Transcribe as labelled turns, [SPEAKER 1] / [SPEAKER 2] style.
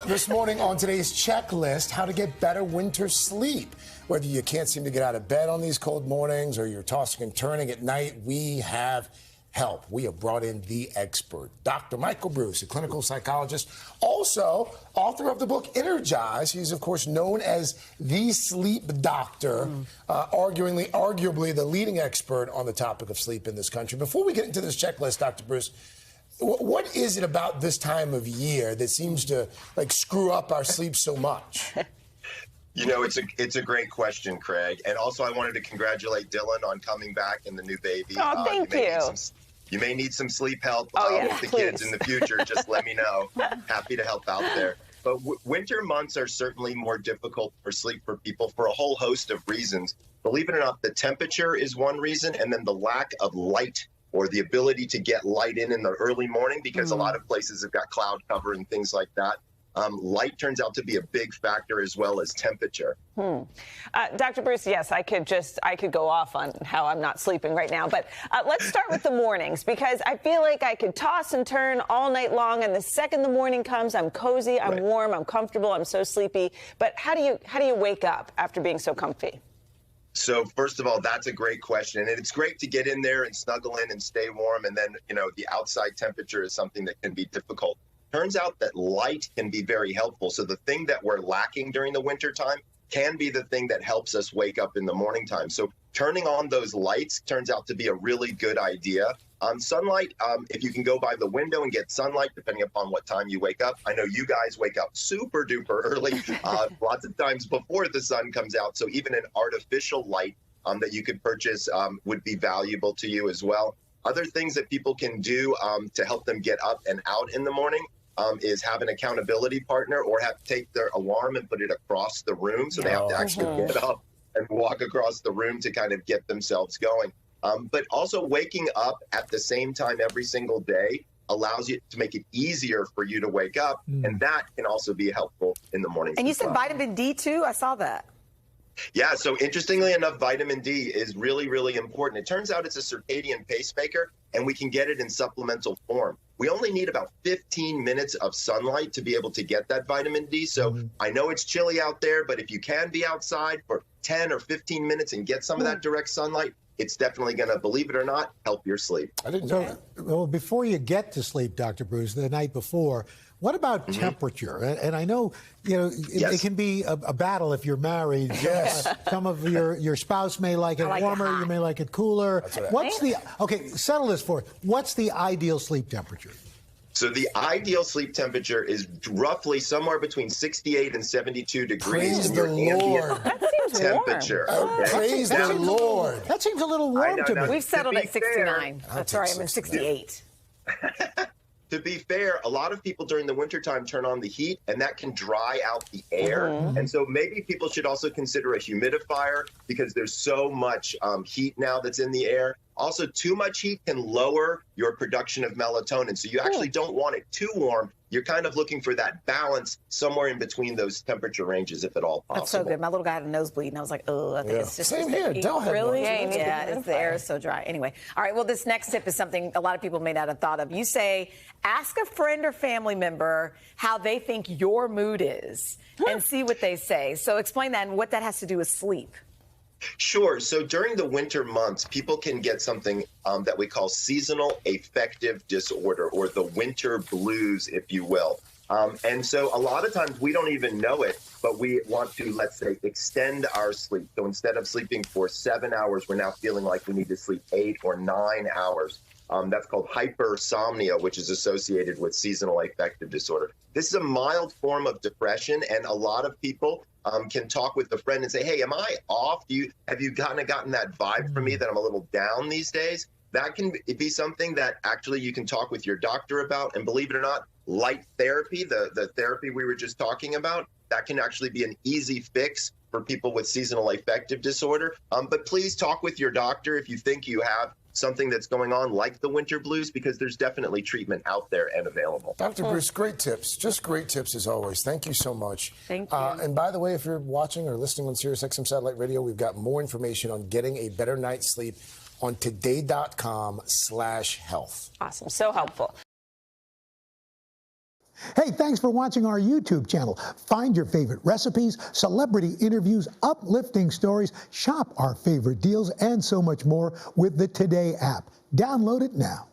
[SPEAKER 1] This morning on today's checklist, how to get better winter sleep. Whether you can't seem to get out of bed on these cold mornings or you're tossing and turning at night, we have help. We have brought in the expert, Dr. Michael Breus, a clinical psychologist, also author of the book Energize. He's, of course, known as the sleep doctor, arguably the leading expert on the topic of sleep in this country. Before we get into this checklist, Dr. Breus, what is it about this time of year that seems to screw up our sleep so much?
[SPEAKER 2] You know, it's a great question, Craig. And also, I wanted to congratulate Dylan on coming back and the new baby.
[SPEAKER 3] Oh, thank you.
[SPEAKER 2] You may need some sleep help
[SPEAKER 3] with
[SPEAKER 2] the kids in the future. Just let me know. Happy to help out there. But winter months are certainly more difficult for sleep for people for a whole host of reasons. Believe it or not, the temperature is one reason, and then the lack of light or the ability to get light in the early morning, because a lot of places have got cloud cover and things like that. Light turns out to be a big factor, as well as temperature.
[SPEAKER 3] Dr. Breus, yes, I could go off on how I'm not sleeping right now, but let's start with the mornings, because I feel like I could toss and turn all night long, and the second the morning comes, I'm cozy, I'm warm, I'm comfortable, I'm so sleepy. But how do you wake up after being so comfy?
[SPEAKER 2] So first of all, that's a great question. And it's great to get in there and snuggle in and stay warm. And then, the outside temperature is something that can be difficult. Turns out that light can be very helpful. So the thing that we're lacking during the winter time can be the thing that helps us wake up in the morning time. So turning on those lights turns out to be a really good idea. Sunlight, if you can go by the window and get sunlight, depending upon what time you wake up. I know you guys wake up super duper early, lots of times before the sun comes out. So even an artificial light that you could purchase would be valuable to you as well. Other things that people can do to help them get up and out in the morning is have an accountability partner, or take their alarm and put it across the room. So they have to actually get up and walk across the room to kind of get themselves going. But also waking up at the same time every single day allows you to make it easier for you to wake up. And that can also be helpful in the morning.
[SPEAKER 4] And you said vitamin D too? I saw that.
[SPEAKER 2] Yeah, so interestingly enough, vitamin D is really, really important. It turns out it's a circadian pacemaker, and we can get it in supplemental form. We only need about 15 minutes of sunlight to be able to get that vitamin D. So I know it's chilly out there, but if you can be outside for 10 or 15 minutes and get some of that direct sunlight, it's definitely going to, believe it or not, help your sleep.
[SPEAKER 1] I didn't know that.
[SPEAKER 5] Well, before you get to sleep, Dr. Breus, the night before, what about temperature? And I know, it can be a battle if you're married.
[SPEAKER 1] Yes.
[SPEAKER 5] Some of your spouse may like it warmer, you may like it cooler.
[SPEAKER 1] That's right.
[SPEAKER 5] Okay, settle this for us. What's the ideal sleep temperature?
[SPEAKER 2] So the ideal sleep temperature is roughly somewhere between 68 and 72 degrees.
[SPEAKER 1] Praise the Lord.
[SPEAKER 3] That seems
[SPEAKER 2] temperature.
[SPEAKER 1] Okay? Praise the Lord.
[SPEAKER 5] That seems a little warm to me.
[SPEAKER 3] We've settled at 69.
[SPEAKER 4] That's right, I'm at 68.
[SPEAKER 2] To be fair, a lot of people during the wintertime turn on the heat, and that can dry out the air. And so maybe people should also consider a humidifier, because there's so much heat now that's in the air. Also, too much heat can lower your production of melatonin. So you actually don't want it too warm. You're kind of looking for that balance somewhere in between those temperature ranges, if at all possible.
[SPEAKER 4] That's so good. My little guy had a nosebleed, and I was like, oh, I think it's just...
[SPEAKER 1] Same here. Don't have
[SPEAKER 4] Really?
[SPEAKER 1] one.
[SPEAKER 4] Yeah, the air is so dry. Anyway. All right, well, this next tip is something a lot of people may not have thought of. You say, ask a friend or family member how they think your mood is and see what they say. So explain that and what that has to do with sleep.
[SPEAKER 2] Sure. So during the winter months, people can get something that we call seasonal affective disorder, or the winter blues, if you will. And so a lot of times we don't even know it, but we want to, let's say, extend our sleep. So instead of sleeping for 7 hours, we're now feeling like we need to sleep 8 or 9 hours. That's called hypersomnia, which is associated with seasonal affective disorder. This is a mild form of depression, and a lot of people can talk with a friend and say, hey, am I off? Have you kind of gotten that vibe from me that I'm a little down these days? That can be something that actually you can talk with your doctor about. And believe it or not, light therapy, the therapy we were just talking about, that can actually be an easy fix for people with seasonal affective disorder. But please talk with your doctor if you think you have something that's going on like the winter blues, because there's definitely treatment out there and available.
[SPEAKER 1] Dr. Breus, great tips. Just great tips as always. Thank you so much.
[SPEAKER 4] Thank you.
[SPEAKER 1] And by the way, if you're watching or listening on SiriusXM Satellite Radio, we've got more information on getting a better night's sleep on today.com/health.
[SPEAKER 3] Awesome. So helpful.
[SPEAKER 5] Hey, thanks for watching our YouTube channel. Find your favorite recipes, celebrity interviews, uplifting stories, shop our favorite deals, and so much more with the Today app. Download it now.